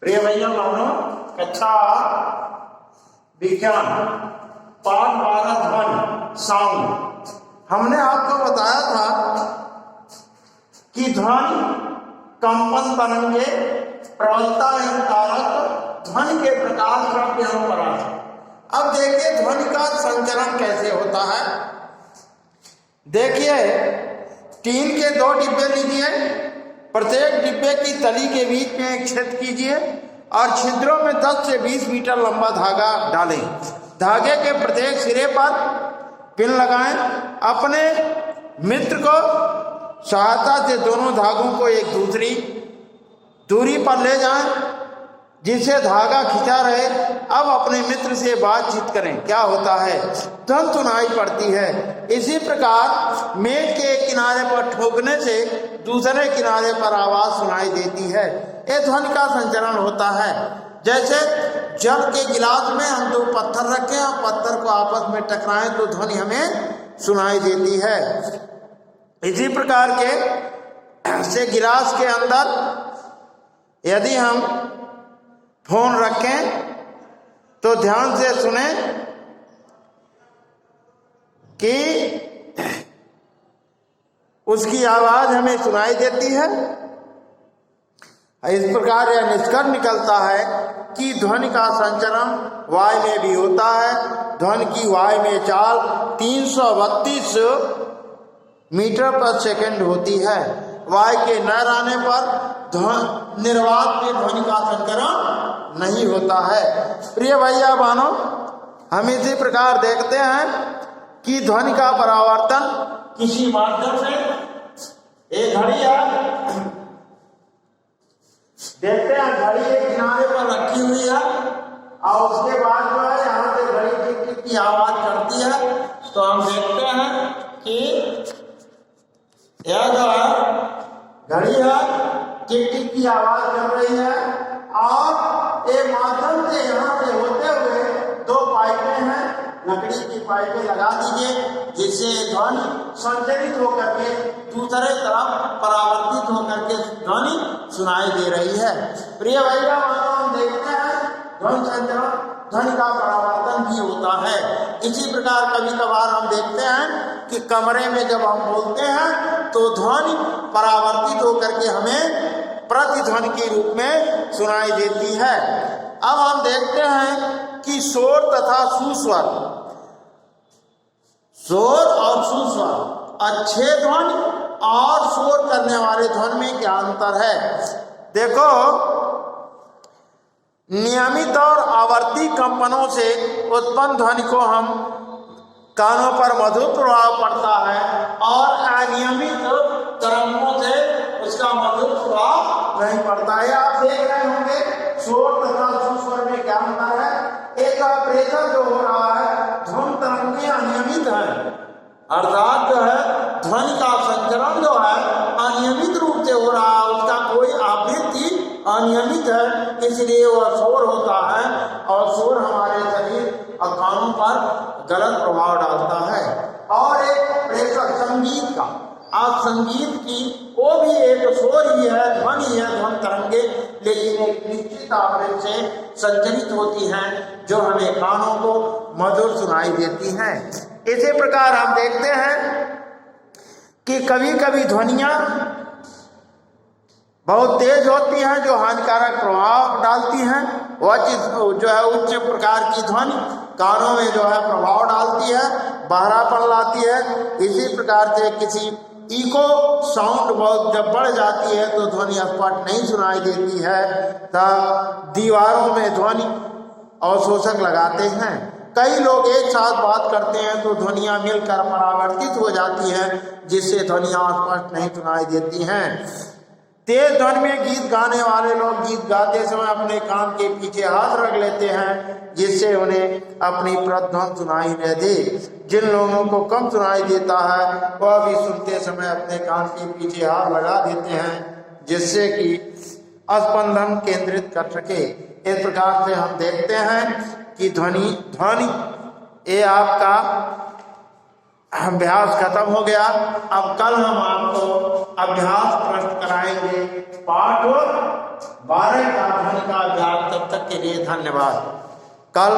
प्रिय भैया बहनों, कक्षा विज्ञान पाठ 12 ध्वनि साउंड। हमने आपको बताया था कि ध्वनि कंपन तरंगे प्रबलता एवं कारक ध्वनि के प्रकार श्रव्य एवं पराग। अब देखिए ध्वनि का संचरण कैसे होता है। देखिए टीन के 2 डिब्बे लीजिए, प्रत्येक डिब्बे की तली के बीच में एक छेद कीजिए और छिद्रों में 10 से 20 मीटर लंबा धागा डालें। धागे के प्रत्येक सिरे पर पिन लगाएं। अपने मित्र को सहायता से दोनों धागों को एक दूसरी दूरी पर ले जाएं जिससे धागा खिंचा रहे। अब अपने मित्र से बातचीत करें। क्या होता है? ध्वनि सुनाई पड़ती है। इसी प्रकार मेज के एक किनारे पर ठोकने से दूसरे किनारे पर आवाज सुनाई देती है। ये ध्वनि का संचरण होता है। जैसे जल के गिलास में हम 2 पत्थर रखें और पत्थर को आपस में टकराएं तो ध्वनि हमें सुनाई देती है। इसी प्रकार के से गिलास के अंदर यदि हम फोन रखें तो ध्यान से सुने कि उसकी आवाज हमें सुनाई देती है। इस प्रकार यह निष्कर्ष निकलता है कि ध्वनि का संचरण वायु में भी होता है। ध्वनि की वायु में चाल 332 मीटर पर सेकंड होती है। वायु के न रहने पर निर्वात में ध्वनि का संचरण नहीं होता है। प्रिय भैया बहनों, हम इसी प्रकार देखते हैं कि ध्वनि का परावर्तन किसी माध्यम से, एक घड़ी है, देखते हैं घड़ी एक किनारे पर रखी हुई है और उसके बाद जो है यहाँ से घड़ी टिक टिक की आवाज करती है। तो हम देखते हैं कि यह जो है घड़ी है, टिक टिक की आवाज कर रही है और एक माध्यम से यहाँ से होते हुए 2 पाइपें हैं, लकड़ी की पाइपें लगा दीजिए जिससे ध्वनि संचरित होकर के दूसरे तरफ परावर्तित होकर के ध्वनि सुनाई दे रही है। प्रिय भैया हम देखते हैं ध्वनि संचरण, ध्वनि का परावर्तन भी होता है। इसी प्रकार कभी कभार हम देखते हैं कि कमरे में जब हम बोलते हैं तो ध्वनि परावर्तित होकर के हमें प्रतिध्वनि के रूप में सुनाई देती है। अब हम देखते हैं कि शोर तथा सुस्वर, शोर और सुस्वर, अच्छे ध्वनि और शोर करने वाले ध्वनि में क्या अंतर है? देखो, नियमित और आवर्ती कंपनों से उत्पन्न ध्वनि को हम कानों पर मधुर प्रभाव पड़ता है और अनियमित तरंगों से उसका मधुर प्रभाव नहीं पड़ता है। आप देख रहे होंगे शोर तथा सुस्वर में क्या अंतर है। एक प्रेशर जो हो रहा है, ध्वनि तरंगें अनियमित है, अर्थात जो है ध्वनि का संचरण जो है अनियमित रूप से हो रहा है, उसका कोई आवृत्ति अनियमित है, इसलिए वह शोर होता है और शोर हमारे शरीर और कानों पर गलत प्रभाव डालता है। और एक प्रेशर संगीत का, आप संगीत की वो भी एक शोर ही है, ध्वनि है, ध्वनि तरंगे, लेकिन एक निश्चित आवृत्ति से संचरित होती हैं जो हमें कानों को मधुर सुनाई देती हैं। इसी प्रकार हम देखते हैं कि कभी कभी ध्वनियाँ बहुत तेज होती हैं जो हानिकारक प्रभाव डालती हैं। वह चीज जो है उच्च प्रकार की ध्वनि कानों में जो है प्रभाव डालती है, बहरापन लाती है। इसी प्रकार से किसी इको साउंड बहुत जब बढ़ जाती है तो ध्वनि स्पष्ट नहीं सुनाई देती है। तब दीवारों में ध्वनि अवशोषक लगाते हैं। कई लोग एक साथ बात करते हैं तो ध्वनियाँ मिलकर परावर्तित हो जाती हैं जिससे ध्वनियाँ स्पष्ट नहीं सुनाई देती हैं। तेज ध्वनि में गीत गाने वाले लोग गीत गाते समय अपने कान के पीछे हाथ रख लेते हैं जिससे उन्हें अपनी प्रतिध्वनि सुनाई न दे। जिन लोगों को कम सुनाई देता है वह भी सुनते समय अपने कान के पीछे हाथ लगा देते हैं जिससे कि स्पंदन केंद्रित कर सके। इस प्रकार से हम देखते हैं कि ध्वनि ये आपका अभ्यास खत्म हो गया। अब कल हम आपको अभ्यास प्रश्न कराएंगे पाठ 12 का ध्वनि का अभ्यास। तब तक के लिए धन्यवाद। कल